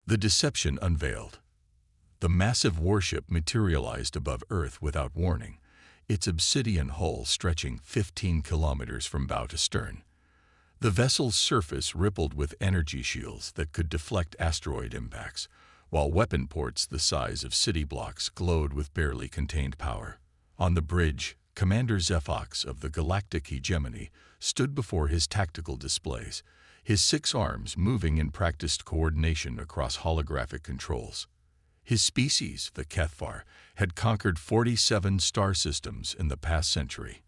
The deception unveiled. The massive warship materialized above Earth without warning, its obsidian hull stretching 15 kilometers from bow to stern. The vessel's surface rippled with energy shields that could deflect asteroid impacts, while weapon ports the size of city blocks glowed with barely contained power. On the bridge, Commander Zephox of the Galactic Hegemony stood before his tactical displays, his 6 arms moving in practiced coordination across holographic controls. His species, the Kethvar, had conquered 47 star systems in the past century.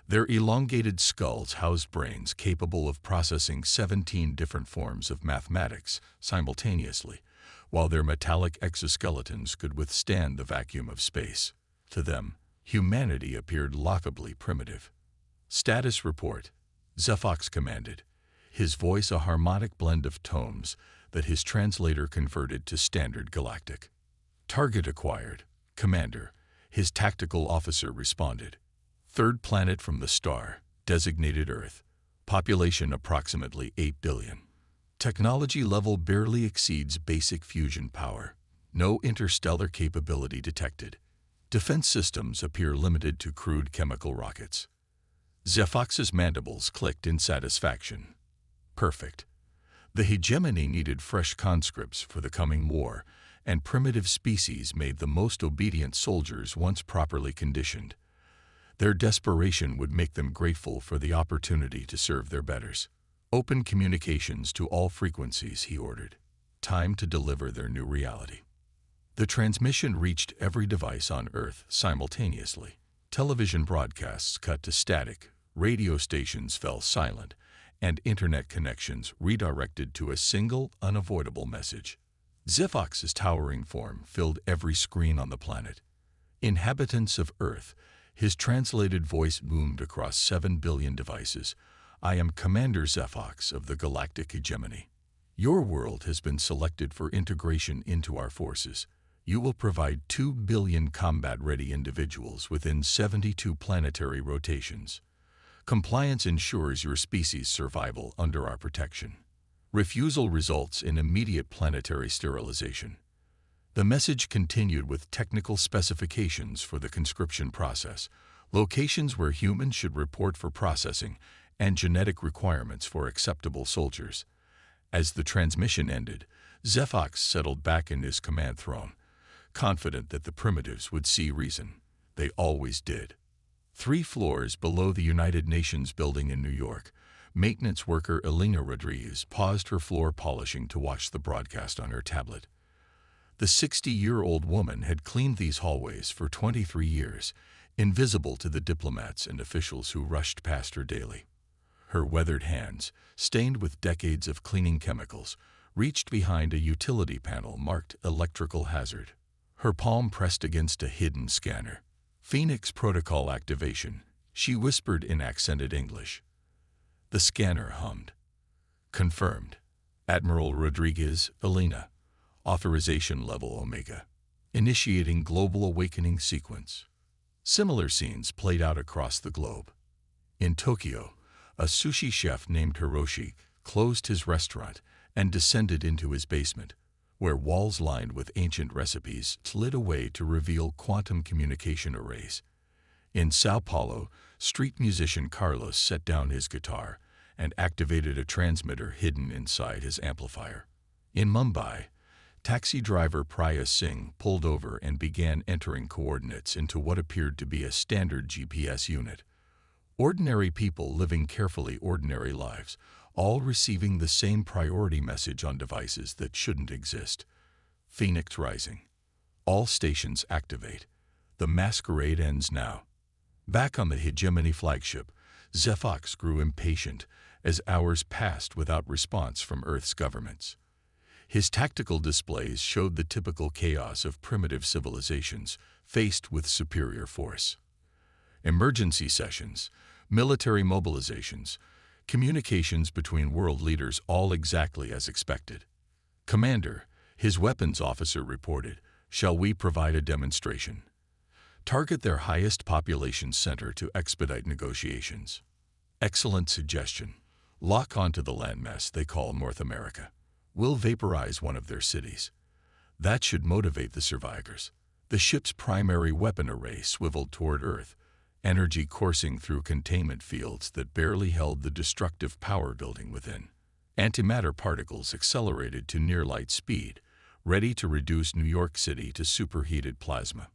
Their elongated skulls housed brains capable of processing 17 different forms of mathematics simultaneously, while their metallic exoskeletons could withstand the vacuum of space. To them, humanity appeared laughably primitive. "Status report," Zephox commanded, his voice a harmonic blend of tones that his translator converted to standard Galactic. "Target acquired, Commander," his tactical officer responded. "Third planet from the star, designated Earth. Population approximately 8 billion. Technology level barely exceeds basic fusion power. No interstellar capability detected. Defense systems appear limited to crude chemical rockets." Zephox's mandibles clicked in satisfaction. Perfect. The hegemony needed fresh conscripts for the coming war, and primitive species made the most obedient soldiers once properly conditioned. Their desperation would make them grateful for the opportunity to serve their betters. "Open communications to all frequencies," he ordered. Time to deliver their new reality. The transmission reached every device on Earth simultaneously. Television broadcasts cut to static, radio stations fell silent, and internet connections redirected to a single, unavoidable message. Zephox's towering form filled every screen on the planet. "Inhabitants of Earth," his translated voice boomed across 7 billion devices. "I am Commander Zephox of the Galactic Hegemony. Your world has been selected for integration into our forces. You will provide 2 billion combat-ready individuals within 72 planetary rotations. Compliance ensures your species' survival under our protection. Refusal results in immediate planetary sterilization." The message continued with technical specifications for the conscription process, locations where humans should report for processing, and genetic requirements for acceptable soldiers. As the transmission ended, Zephox settled back in his command throne, confident that the primitives would see reason. They always did. 3 floors below the United Nations building in New York, maintenance worker Elena Rodriguez paused her floor polishing to watch the broadcast on her tablet. The 60-year-old woman had cleaned these hallways for 23 years, invisible to the diplomats and officials who rushed past her daily. Her weathered hands, stained with decades of cleaning chemicals, reached behind a utility panel marked electrical hazard. Her palm pressed against a hidden scanner. "Phoenix protocol activation," she whispered in accented English. The scanner hummed. "Confirmed. Admiral Rodriguez, Elena. Authorization level Omega. Initiating global awakening sequence." Similar scenes played out across the globe. In Tokyo, a sushi chef named Hiroshi closed his restaurant and descended into his basement, where walls lined with ancient recipes slid away to reveal quantum communication arrays. In Sao Paulo, street musician Carlos set down his guitar and activated a transmitter hidden inside his amplifier. In Mumbai, taxi driver Priya Singh pulled over and began entering coordinates into what appeared to be a standard GPS unit. Ordinary people living carefully ordinary lives, all receiving the same priority message on devices that shouldn't exist. Phoenix rising. All stations activate. The masquerade ends now. Back on the Hegemony flagship, Zephox grew impatient as hours passed without response from Earth's governments. His tactical displays showed the typical chaos of primitive civilizations faced with superior force. Emergency sessions, military mobilizations, communications between world leaders, all exactly as expected. "Commander," his weapons officer reported, "shall we provide a demonstration? Target their highest population center to expedite negotiations." "Excellent suggestion. Lock onto the landmass they call North America. We'll vaporize one of their cities. That should motivate the survivors. The ship's primary weapon array swiveled toward Earth, energy coursing through containment fields that barely held the destructive power building within. Antimatter particles accelerated to near-light speed, ready to reduce New York City to superheated plasma.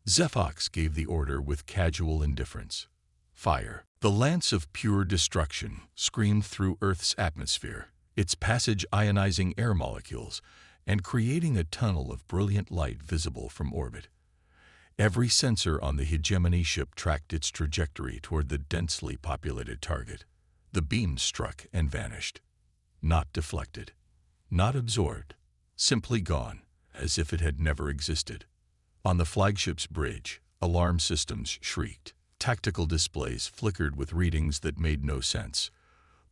Zephox gave the order with casual indifference. Fire. The lance of pure destruction screamed through Earth's atmosphere, its passage ionizing air molecules and creating a tunnel of brilliant light visible from orbit. Every sensor on the hegemony ship tracked its trajectory toward the densely populated target. The beam struck and vanished. Not deflected, not absorbed, simply gone, as if it had never existed. On the flagship's bridge, alarm systems shrieked. Tactical displays flickered with readings that made no sense.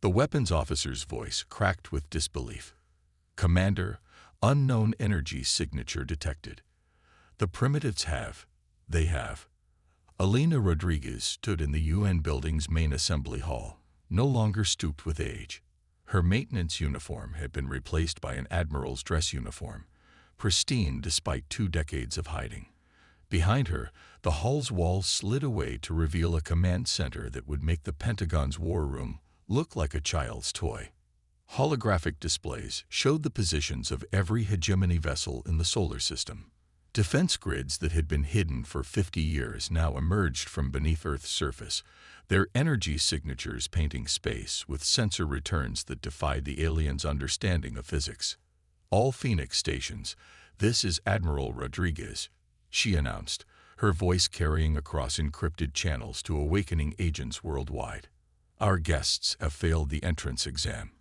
The weapons officer's voice cracked with disbelief. "Commander, unknown energy signature detected. The primitives have. They have." Alina Rodriguez stood in the UN building's main assembly hall, no longer stooped with age. Her maintenance uniform had been replaced by an admiral's dress uniform, pristine despite 2 decades of hiding. Behind her, the hall's walls slid away to reveal a command center that would make the Pentagon's war room look like a child's toy. Holographic displays showed the positions of every hegemony vessel in the solar system. Defense grids that had been hidden for 50 years now emerged from beneath Earth's surface, their energy signatures painting space with sensor returns that defied the aliens' understanding of physics. "All Phoenix stations, this is Admiral Rodriguez," she announced, her voice carrying across encrypted channels to awakening agents worldwide. "Our guests have failed the entrance exam.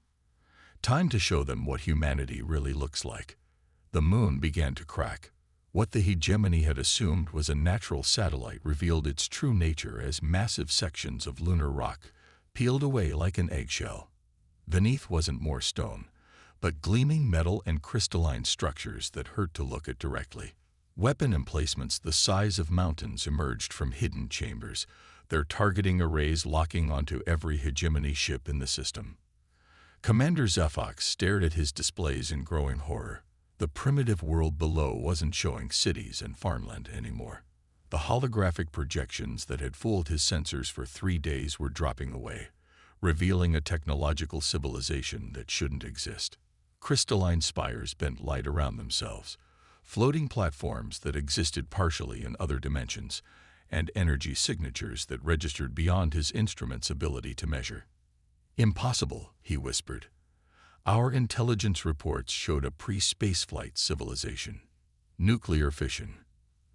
Time to show them what humanity really looks like." The moon began to crack. What the hegemony had assumed was a natural satellite revealed its true nature as massive sections of lunar rock, peeled away like an eggshell. Beneath wasn't more stone, but gleaming metal and crystalline structures that hurt to look at directly. Weapon emplacements the size of mountains emerged from hidden chambers, their targeting arrays locking onto every hegemony ship in the system. Commander Zephox stared at his displays in growing horror. The primitive world below wasn't showing cities and farmland anymore. The holographic projections that had fooled his sensors for 3 days were dropping away, revealing a technological civilization that shouldn't exist. Crystalline spires bent light around themselves, floating platforms that existed partially in other dimensions, and energy signatures that registered beyond his instrument's ability to measure. "Impossible," he whispered. "Our intelligence reports showed a pre-spaceflight civilization. Nuclear fission.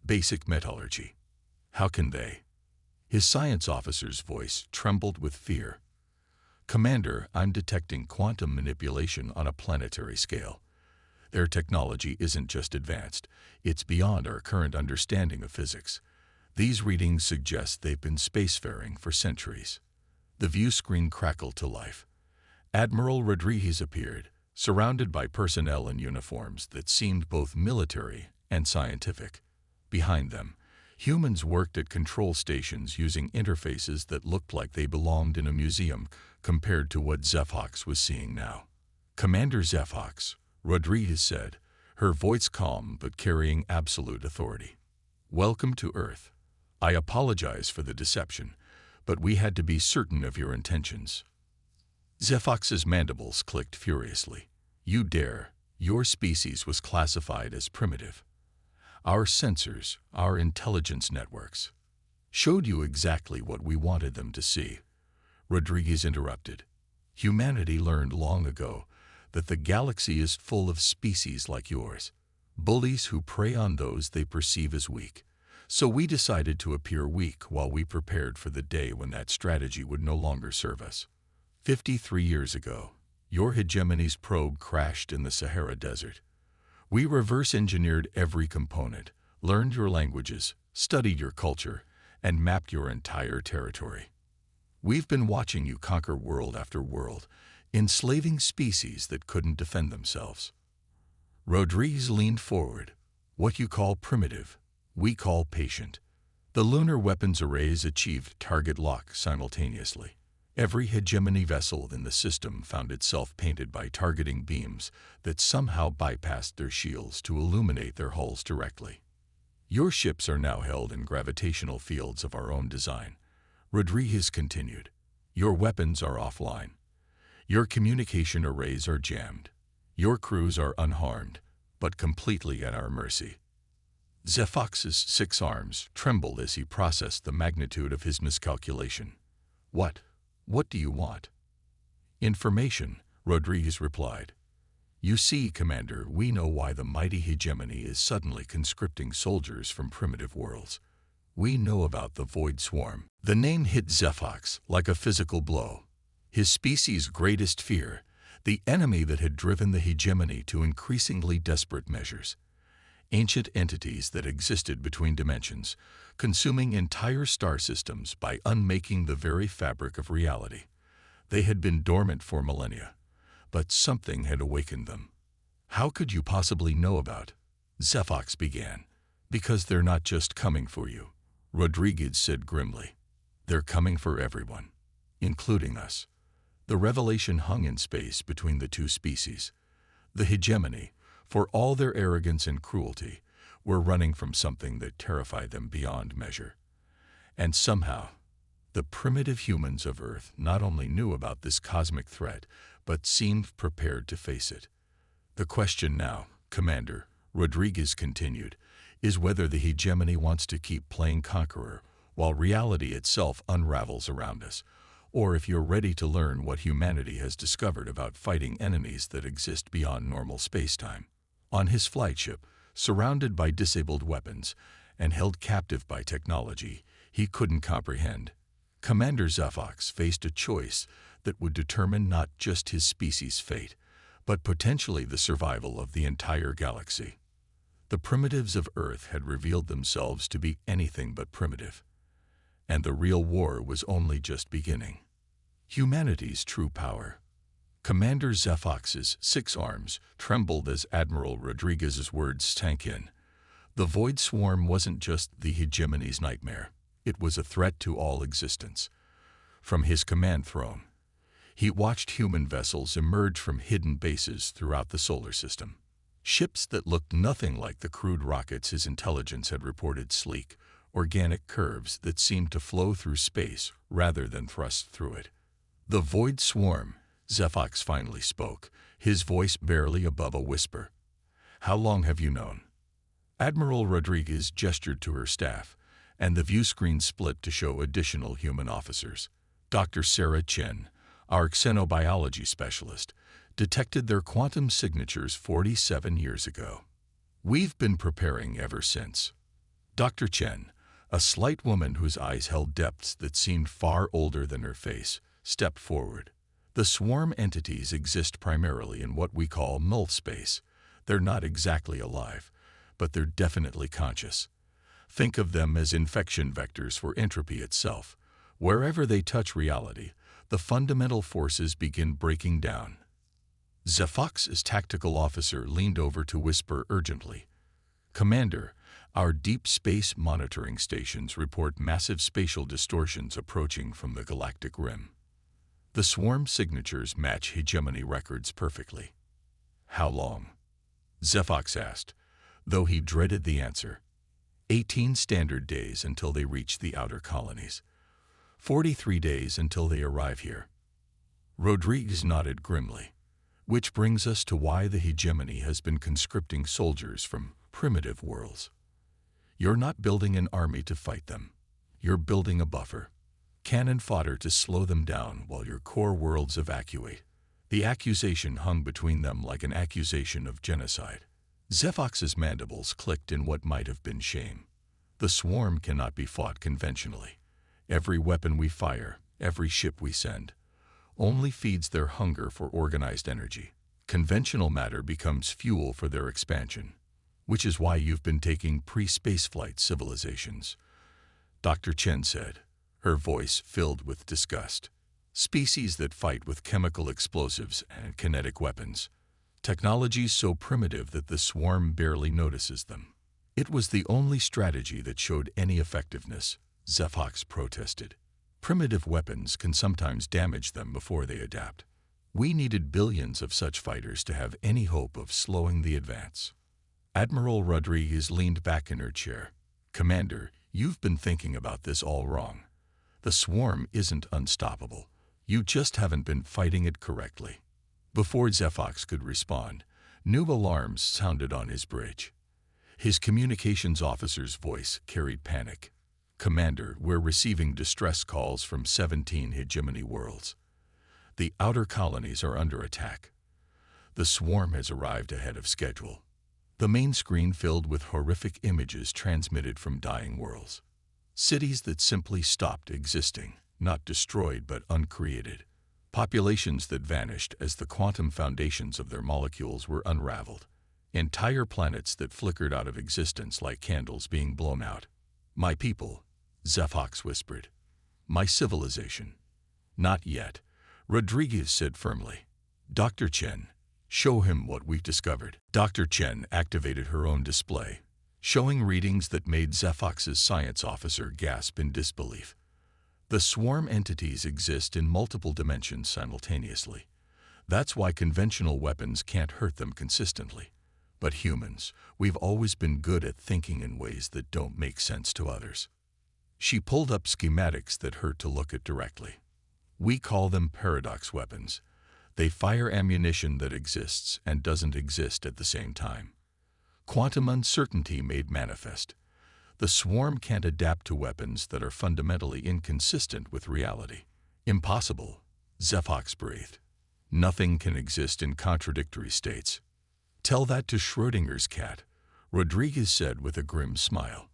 Basic metallurgy. How can they?" His science officer's voice trembled with fear. "Commander, I'm detecting quantum manipulation on a planetary scale. Their technology isn't just advanced, it's beyond our current understanding of physics. These readings suggest they've been spacefaring for centuries." The view screen crackled to life. Admiral Rodriguez appeared, surrounded by personnel in uniforms that seemed both military and scientific. Behind them, humans worked at control stations using interfaces that looked like they belonged in a museum compared to what Zephox was seeing now. "Commander Zephox," Rodriguez said, her voice calm but carrying absolute authority. "Welcome to Earth. I apologize for the deception, but we had to be certain of your intentions." Zephox's mandibles clicked furiously. "You dare. Your species was classified as primitive. Our sensors, our intelligence networks, showed you exactly what we wanted them to see." Rodriguez interrupted. "Humanity learned long ago that the galaxy is full of species like yours, bullies who prey on those they perceive as weak. So we decided to appear weak while we prepared for the day when that strategy would no longer serve us. 53 years ago, your hegemony's probe crashed in the Sahara Desert. We reverse-engineered every component, learned your languages, studied your culture, and mapped your entire territory. We've been watching you conquer world after world, enslaving species that couldn't defend themselves." Rodriguez leaned forward. "What you call primitive, we call patient." The lunar weapons arrays achieved target lock simultaneously. Every hegemony vessel in the system found itself painted by targeting beams that somehow bypassed their shields to illuminate their hulls directly. Your ships are now held in gravitational fields of our own design, Rodriguez continued. Your weapons are offline. Your communication arrays are jammed. Your crews are unharmed, but completely at our mercy. Zefox's 6 arms trembled as he processed the magnitude of his miscalculation. What do you want? Information, Rodriguez replied. You see, Commander, we know why the mighty hegemony is suddenly conscripting soldiers from primitive worlds. We know about the Void Swarm. The name hit Zefox like a physical blow. His species' greatest fear, the enemy that had driven the hegemony to increasingly desperate measures. Ancient entities that existed between dimensions, consuming entire star systems by unmaking the very fabric of reality. They had been dormant for millennia, but something had awakened them. How could you possibly know about? Zefox began. Because they're not just coming for you, Rodriguez said grimly. They're coming for everyone, including us. The revelation hung in space between the two species. The hegemony, for all their arrogance and cruelty, were running from something that terrified them beyond measure. And somehow, the primitive humans of Earth not only knew about this cosmic threat, but seemed prepared to face it. The question now, Commander, Rodriguez continued, is whether the hegemony wants to keep playing conqueror while reality itself unravels around us, or if you're ready to learn what humanity has discovered about fighting enemies that exist beyond normal space-time. On his flight ship, surrounded by disabled weapons and held captive by technology he couldn't comprehend, Commander Zefox faced a choice that would determine not just his species' fate, but potentially the survival of the entire galaxy. The primitives of Earth had revealed themselves to be anything but primitive, and the real war was only just beginning. Humanity's true power. Commander Zefox's 6 arms trembled as Admiral Rodriguez's words sank in. The Void Swarm wasn't just the hegemony's nightmare. It was a threat to all existence. From his command throne, he watched human vessels emerge from hidden bases throughout the solar system. Ships that looked nothing like the crude rockets his intelligence had reported, sleek, organic curves that seemed to flow through space rather than thrust through it. The Void Swarm, Zefox finally spoke, his voice barely above a whisper. How long have you known? Admiral Rodriguez gestured to her staff, and the view screen split to show additional human officers. Dr. Sarah Chen, our xenobiology specialist, detected their quantum signatures 47 years ago. We've been preparing ever since. Dr. Chen, a slight woman whose eyes held depths that seemed far older than her face, stepped forward. The swarm entities exist primarily in what we call null space. They're not exactly alive, but they're definitely conscious. Think of them as infection vectors for entropy itself. Wherever they touch reality, the fundamental forces begin breaking down. Zefox's tactical officer leaned over to whisper urgently, Commander, our deep space monitoring stations report massive spatial distortions approaching from the galactic rim. The swarm signatures match hegemony records perfectly. How long? Zefox asked, though he dreaded the answer. 18 standard days until they reach the outer colonies. 43 days until they arrive here. Rodriguez nodded grimly. Which brings us to why the hegemony has been conscripting soldiers from primitive worlds. You're not building an army to fight them. You're building a buffer. Cannon fodder to slow them down while your core worlds evacuate. The accusation hung between them like an accusation of genocide. Zefox's mandibles clicked in what might have been shame. The swarm cannot be fought conventionally. Every weapon we fire, every ship we send, only feeds their hunger for organized energy. Conventional matter becomes fuel for their expansion, which is why you've been taking pre-spaceflight civilizations, Dr. Chen said, her voice filled with disgust. Species that fight with chemical explosives and kinetic weapons. Technologies so primitive that the swarm barely notices them. It was the only strategy that showed any effectiveness, Zefox protested. primitive weapons can sometimes damage them before they adapt. We needed billions of such fighters to have any hope of slowing the advance. Admiral Rodriguez leaned back in her chair. Commander, you've been thinking about this all wrong. The swarm isn't unstoppable. You just haven't been fighting it correctly. Before Zefox could respond, new alarms sounded on his bridge. His communications officer's voice carried panic. Commander, we're receiving distress calls from 17 hegemony worlds. The outer colonies are under attack. The swarm has arrived ahead of schedule. The main screen filled with horrific images transmitted from dying worlds. Cities that simply stopped existing, not destroyed but uncreated. Populations that vanished as the quantum foundations of their molecules were unraveled. Entire planets that flickered out of existence like candles being blown out. My people, Zefox whispered. My civilization. Not yet, Rodriguez said firmly. Dr. Chen, show him what we've discovered. Dr. Chen activated her own display, showing readings that made Zefox's science officer gasp in disbelief. The swarm entities exist in multiple dimensions simultaneously. That's why conventional weapons can't hurt them consistently. But humans, we've always been good at thinking in ways that don't make sense to others. She pulled up schematics that hurt to look at directly. We call them paradox weapons. They fire ammunition that exists and doesn't exist at the same time. Quantum uncertainty made manifest. The swarm can't adapt to weapons that are fundamentally inconsistent with reality. Impossible, Zefox breathed. Nothing can exist in contradictory states. Tell that to Schrödinger's cat, Rodriguez said with a grim smile.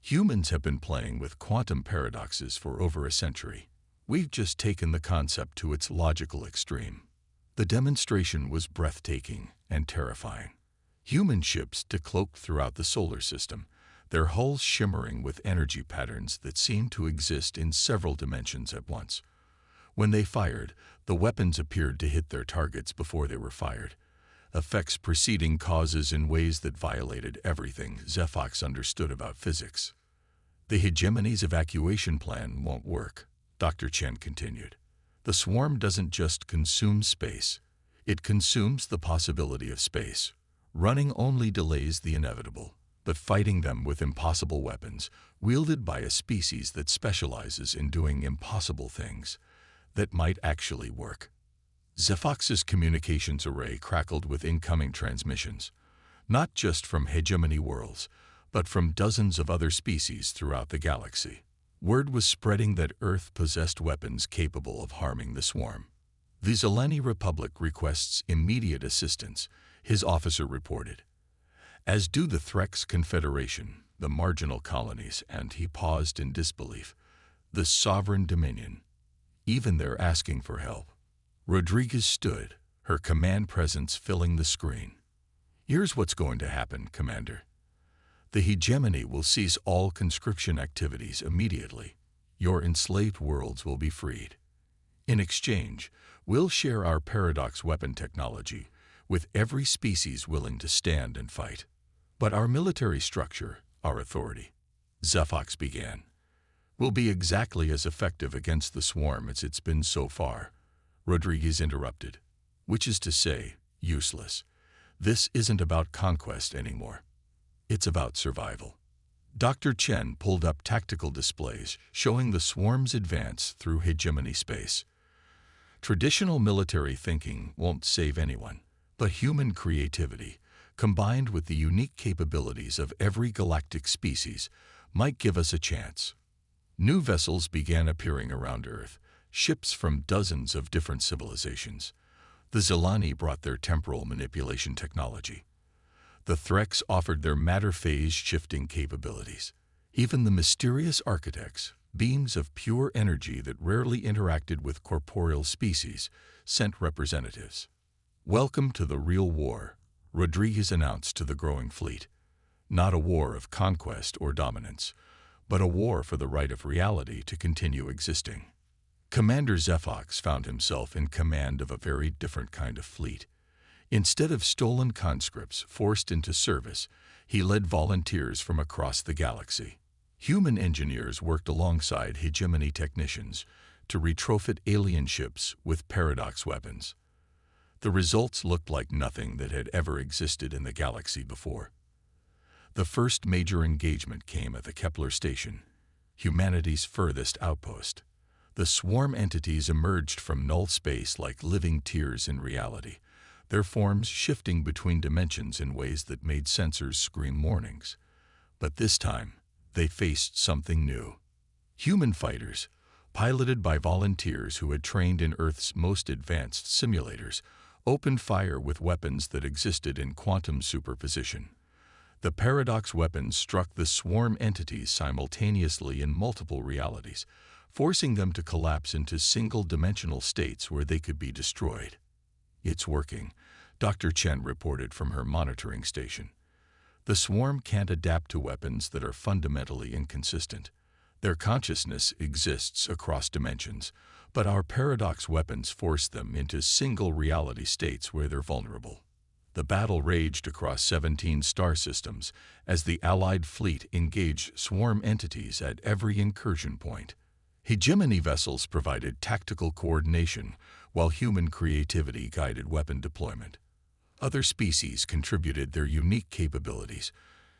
Humans have been playing with quantum paradoxes for over a century. We've just taken the concept to its logical extreme. The demonstration was breathtaking and terrifying. Human ships decloaked throughout the solar system, their hulls shimmering with energy patterns that seemed to exist in several dimensions at once. When they fired, the weapons appeared to hit their targets before they were fired, effects preceding causes in ways that violated everything Zefox understood about physics. The hegemony's evacuation plan won't work, Dr. Chen continued. The swarm doesn't just consume space, it consumes the possibility of space. Running only delays the inevitable, but fighting them with impossible weapons, wielded by a species that specializes in doing impossible things, that might actually work. Zefox's communications array crackled with incoming transmissions, not just from hegemony worlds, but from dozens of other species throughout the galaxy. Word was spreading that Earth possessed weapons capable of harming the swarm. The Zeleni Republic requests immediate assistance, his officer reported. As do the Threx Confederation, the marginal colonies, and he paused in disbelief. The Sovereign Dominion. Even they're asking for help. Rodriguez stood, her command presence filling the screen. Here's what's going to happen, Commander. The hegemony will cease all conscription activities immediately. Your enslaved worlds will be freed. In exchange, we'll share our paradox weapon technology with every species willing to stand and fight. But our military structure, our authority, Zefox began, will be exactly as effective against the swarm as it's been so far, Rodriguez interrupted. Which is to say, useless. This isn't about conquest anymore. It's about survival. Dr. Chen pulled up tactical displays showing the swarm's advance through hegemony space. Traditional military thinking won't save anyone, but human creativity, combined with the unique capabilities of every galactic species, might give us a chance. New vessels began appearing around Earth, ships from dozens of different civilizations. The Zelani brought their temporal manipulation technology. The Threx offered their matter phase shifting capabilities. Even the mysterious architects, beams of pure energy that rarely interacted with corporeal species, sent representatives. Welcome to the real war, Rodriguez announced to the growing fleet. Not a war of conquest or dominance, but a war for the right of reality to continue existing. Commander Zefox found himself in command of a very different kind of fleet. Instead of stolen conscripts forced into service, he led volunteers from across the galaxy. Human engineers worked alongside hegemony technicians, to retrofit alien ships with paradox weapons. The results looked like nothing that had ever existed in the galaxy before. The first major engagement came at the Kepler station, humanity's furthest outpost. The swarm entities emerged from null space like living tears in reality, their forms shifting between dimensions in ways that made sensors scream warnings. But this time, they faced something new. Human fighters, piloted by volunteers who had trained in Earth's most advanced simulators, opened fire with weapons that existed in quantum superposition. The paradox weapons struck the swarm entities simultaneously in multiple realities, forcing them to collapse into single-dimensional states where they could be destroyed. "It's working," Dr. Chen reported from her monitoring station. "The swarm can't adapt to weapons that are fundamentally inconsistent. Their consciousness exists across dimensions, but our paradox weapons force them into single-reality states where they're vulnerable." The battle raged across 17 star systems as the Allied fleet engaged swarm entities at every incursion point. Hegemony vessels provided tactical coordination, while human creativity guided weapon deployment. Other species contributed their unique capabilities,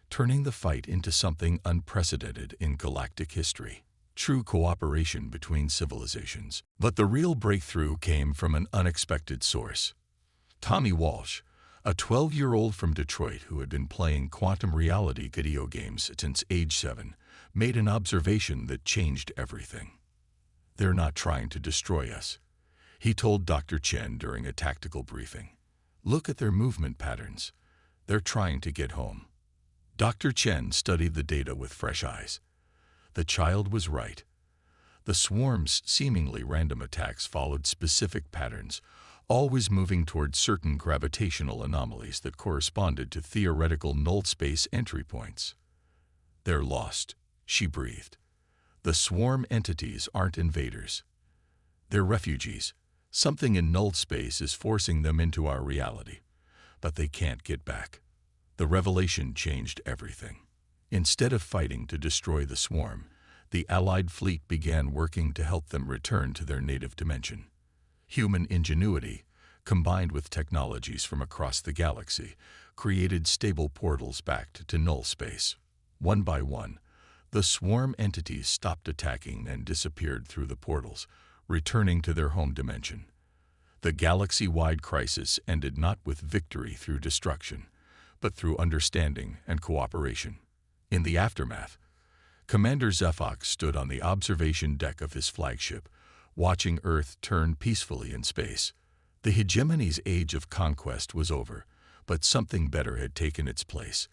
turning the fight into something unprecedented in galactic history. True cooperation between civilizations. But the real breakthrough came from an unexpected source. Tommy Walsh, a 12-year-old from Detroit who had been playing quantum reality video games since age 7, made an observation that changed everything. "They're not trying to destroy us," he told Dr. Chen during a tactical briefing. "Look at their movement patterns. They're trying to get home." Dr. Chen studied the data with fresh eyes. The child was right. The swarm's seemingly random attacks followed specific patterns, always moving toward certain gravitational anomalies that corresponded to theoretical null space entry points. "They're lost," she breathed. "The swarm entities aren't invaders. They're refugees. Something in null space is forcing them into our reality, but they can't get back." The revelation changed everything. Instead of fighting to destroy the swarm, the Allied fleet began working to help them return to their native dimension. Human ingenuity, combined with technologies from across the galaxy, created stable portals back to null space. One by one, the swarm entities stopped attacking and disappeared through the portals, returning to their home dimension. The galaxy-wide crisis ended not with victory through destruction, but through understanding and cooperation. In the aftermath, Commander Zephox stood on the observation deck of his flagship, watching Earth turn peacefully in space. The hegemony's age of conquest was over, but something better had taken its place.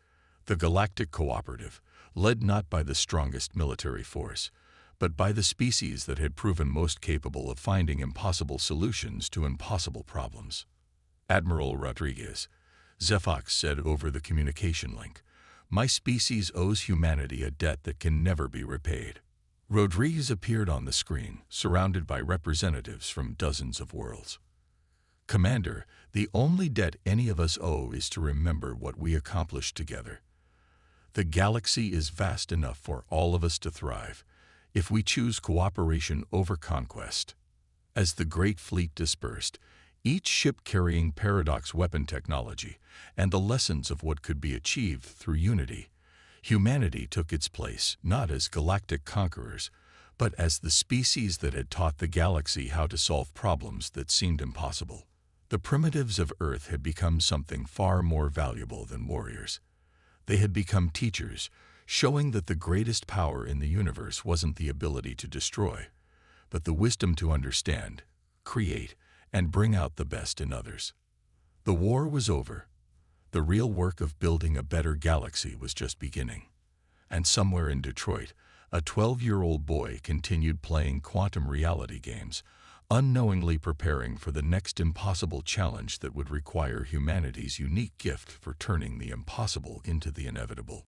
The Galactic Cooperative, led not by the strongest military force, but by the species that had proven most capable of finding impossible solutions to impossible problems. "Admiral Rodriguez," Zephox said over the communication link, "my species owes humanity a debt that can never be repaid." Rodriguez appeared on the screen, surrounded by representatives from dozens of worlds. "Commander, the only debt any of us owe is to remember what we accomplished together. The galaxy is vast enough for all of us to thrive, if we choose cooperation over conquest." As the great fleet dispersed, each ship carrying paradox weapon technology and the lessons of what could be achieved through unity, humanity took its place not as galactic conquerors, but as the species that had taught the galaxy how to solve problems that seemed impossible. The primitives of Earth had become something far more valuable than warriors. They had become teachers, showing that the greatest power in the universe wasn't the ability to destroy, but the wisdom to understand, create, and bring out the best in others. The war was over. The real work of building a better galaxy was just beginning. And somewhere in Detroit, a 12-year-old boy continued playing quantum reality games, unknowingly preparing for the next impossible challenge that would require humanity's unique gift for turning the impossible into the inevitable.